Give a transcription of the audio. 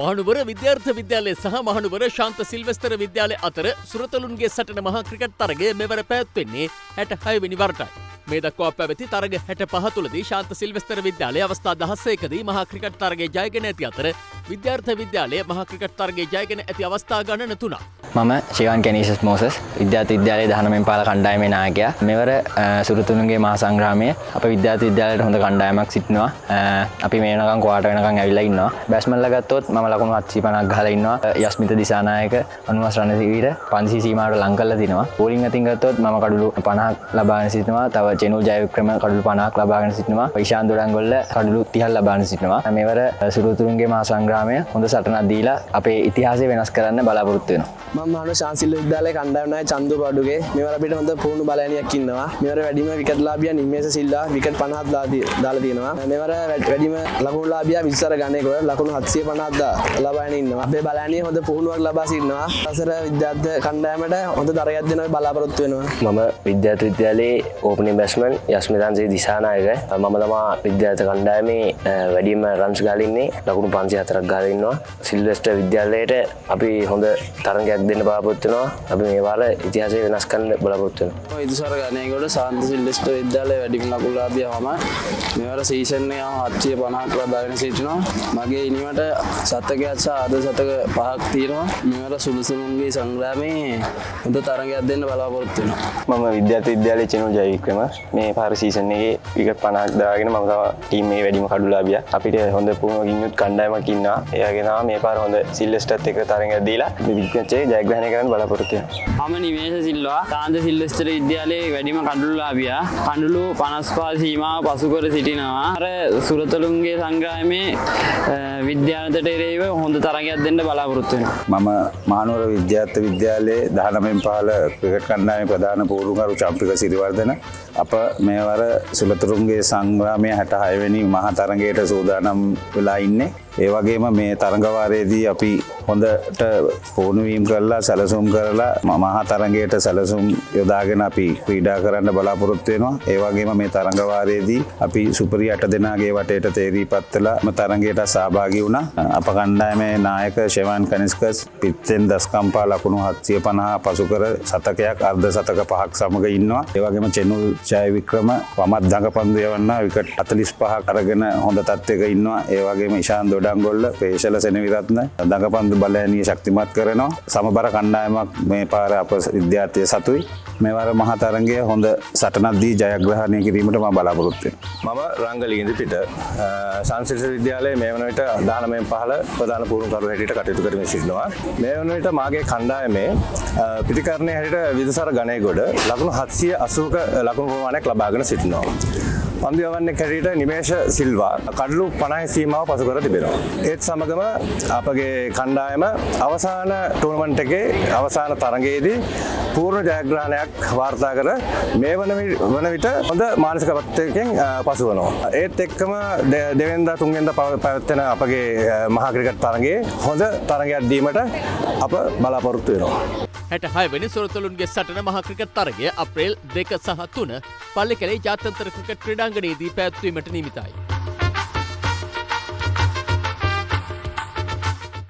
මහනුවර විද්‍යාර්ථ විද්‍යාලය සහ මහනුවර ශාන්ත සිල්වස්තර විද්‍යාලය අතර සුරතලුන්ගේ සටන මහා ක්‍රිකට් තරගය මෙවර පැවැත්වෙන්නේ 66 වෙනි වරටයි. මේ දක්වා පැවති තරග 65 තුලදී ශාන්ත සිල්වස්තර විද්‍යාලය අවස්ථා 16කදී මහා ක්‍රිකට් තරගයේ ජයගෙන ඇති අතර විද්‍යාර්ථ විද්‍යාලය මහා ක්‍රිකට් තරගයේ ජයගෙන ඇති අවස්ථා ගණන 3ක්. මම ශිවන් කැනීසස් මොසස් විද්‍යාර්ථ විද්‍යාලයේ 19 පාල කණ්ඩායමේ නායකයා. මෙවර සුරතලුන්ගේ මහා සංග්‍රාමයේ අපේ විද්‍යාර්ථ විද්‍යාලයට හොඳ කණ්ඩායමක් සිටිනවා. අපි මේ වෙනකන් ක්වාටර් වෙනකන් ඇවිල්ලා ඉන්නවා. බැට්ස්මන්ලා ගත්තොත් මම ලකුණු 750ක් ගහලා ඉන්නවා. යස්මිත දිසානායක අනුවස් රණසිංහ 500 සීමාවට ලං කරලා තිනවා. බෝලිං අතින් ගත්තොත් මම කඩලු 50ක් ලබාගෙන සිටිනවා. තව චෙනුල් ජයවික්‍රම කඩලු 50ක් ලබාගෙන සිටිනවා. ඉෂාන් දොඩංගොල්ල කඩලු 30ක් ලබාගෙන සිටිනවා. මෙවර සුරතලුන්ගේ මහා සංග්‍රාමය හොඳ සටනක් දීලා අපේ ඉතිහාසය වෙනස් කරන්න බලාපොරොත්තු වෙනවා. මම මහනුවර ශාන්සිල්ල විද්‍යාලයේ කණ්ඩායම නායක චන්දු පාඩුගේ මෙවර අපිට හොඳ පුහුණු බලයනියක් ඉන්නවා. මෙවර වැඩිම විකට් ලාභියා නිමේෂ සිල්වා විකට් 50ක් දාලා තියෙනවා. මෙවර වැඩිම ලකුණු ලාභියා විශ්සර ගණේකෝ ලකුණු 750ක් ලබාගෙන ඉන්නවා. අපේ බලයනිය හොඳ පුහුණුවක් ලබා සිටිනවා. අසර විද්‍යාර්ථ කණ්ඩායමට හොඳ තරගයක් දෙනවා බලාපොරොත්තු වෙනවා. මම විද්‍යාර්ථ විද්‍යාලයේ ඕපනින් බැට්ස්මන් යස්මිතාන්සේ දිසානායක. මම තමා විද්‍යාර්ථ කණ්ඩායමේ වැඩිම රන්ස් ගහලා ඉන්නේ. ලකුණු 504ක් ගහලා ඉන්නවා. සිල්වෙස්ටර් විද්‍යාලයට අපි හොඳ තරගයක් දෙන්න බලාපොරොත්තු වෙනවා. අපි මේ වාර ඉතිහාසය වෙනස් කරන්න බලාපොරොත්තු වෙනවා. ඉදිසර ගණේගොඩ ශාන්ත සිල්වෙස්ටර් විද්‍යාලයේ වැඩිම ලකුණු ලාභියාම මෙවර සීසන් එක 750ක් ලබාගෙන සිටිනවා. මගේ ඉනිමට සතකයක් සහ අද සතක 5ක් තියෙනවා. මෙවර සුළුසුළුන්ගේ සංග්‍රාමයේ හොඳ තරගයක් දෙන්න බලාපොරොත්තු වෙනවා. මම විද්‍යාර්ථ විද්‍යාලයේ චෙනුල් ජයවික්‍රම මේ පාර සීසන් එකේ විකට් 50ක් දාගෙන මම තව ටීම් එකේ වැඩිම කඩු ලාභියා. අපිට හොඳ පුහුණුවකින් යුත් කණ්ඩායමක් ඉන්නවා. ඒ වගේ තමයි මේ පාර හොඳ සිල්වෙස්ටර්ත් එක්ක තරගයක් දීලා මේ විද්‍යාර්ථයේ ජයග්‍රහණය කරන්න බලාපොරොත්තු වෙනවා. මම නිමේෂ සිල්වා ශාන්ත සිල්වෙස්ටර් විද්‍යාලයේ වැඩිම කඩලු ලාභියා. කඩලු 55 සීමාව පසු කර සිටිනවා. අර සුරතලුන්ගේ සංග්‍රාමයේ විද්‍යාර්ථයට එරෙහිව හොඳ තරගයක් දෙන්න බලාපොරොත්තු වෙනවා. මම මහනුවර විද්‍යාර්ථ විද්‍යාලයේ 19 පාල ක්‍රිකට් කණ්ඩායමේ ප්‍රධාන පූර්වකරු චම්පික සිරිවර්ධන. අප මේවර සුරතලුන්ගේ සංග්‍රාමයේ 66 වෙනි මහා තරගයට සූදානම් වෙලා ඉන්නේ. ඒ වගේම මේ තරඟ වාරයේදී අපි හොඳට පුහුණු වීම කරලා සැලසුම් කරලා මහා තරගයට සැලසුම් යොදාගෙන අපි ක්‍රීඩා කරන්න බලාපොරොත්තු වෙනවා. ඒ වගේම මේ තරඟ වාරයේදී අපි සුපිරි 8 දෙනාගේ වටේට තේරීපත් වෙලා තරගයට සහභාගී වුණා. අප කණ්ඩායමේ නායක ශිවන් කනිස්කස් පිටෙන් දස්කම්පා ලකුණු 750 පසු කර සතකයක් අර්ධ සතක 5ක් සමග ඉන්නවා. ඒ වගේම චෙනුල් ජයවික්‍රම වමත් දඟපන්දු යවන්න විකට් 45ක් අරගෙන හොඳ තත්ත්වයක ඉන්නවා. ඒ වගේම ඉෂාන් දොඩංගොල්ල පේශල සෙනවිරත්න දඟපන්දු බලයනිය ශක්තිමත් කරනවා. සමබර කණ්ඩායමක් මේ පාර අප විද්‍යාර්ථය සතුයි. මේවර මහා තරගය හොඳ සටනක් දී ජයග්‍රහණය කිරීමට මම බලාපොරොත්තු වෙනවා. මම රංගලින්දි පිට සංස්කෘත විද්‍යාලයේ මේ වන විට 19 15 ප්‍රධාන පුහුණුකරු හැටියට කටයුතු කරමින් සිටිනවා. මේ වන විට මාගේ කණ්ඩායමේ පිටිකරණයේ හැටියට විදසර ගණේගොඩ ලකුණු 780ක ලකුණු ප්‍රමාණයක් ලබාගෙන සිටිනවා. පන්දු යවන්නේ කැරියට නිමේෂ සිල්වා කඩලු 50 සීමාව පසු කර තිබෙනවා. ඒත් සමගම අපගේ කණ්ඩායම අවසාන ටූර්නමන්ට් එකේ අවසාන තරගයේදී පූර්ණ ජයග්‍රහණයක් වාර්තා කර මේ වන විට හොඳ මානසික තත්ත්වයකින් පසු වෙනවා. ඒත් එක්කම දෙවෙනිදා තුන්වෙනිදා පැවැත්වෙන අපගේ මහා ක්‍රිකට් තරගයේ හොඳ තරගයක් දීමට අප බලාපොරොත්තු වෙනවා. 66 වෙනි සුරතලුන්ගේ සටන මහා ක්‍රිකට් තරගය අප්‍රේල් 2 සහ 3 පල්ලිකැලේ ජාත්‍යන්තර ක්‍රිකට් ක්‍රීඩාංගණයේදී පැවැත්වීමට නියමිතයි.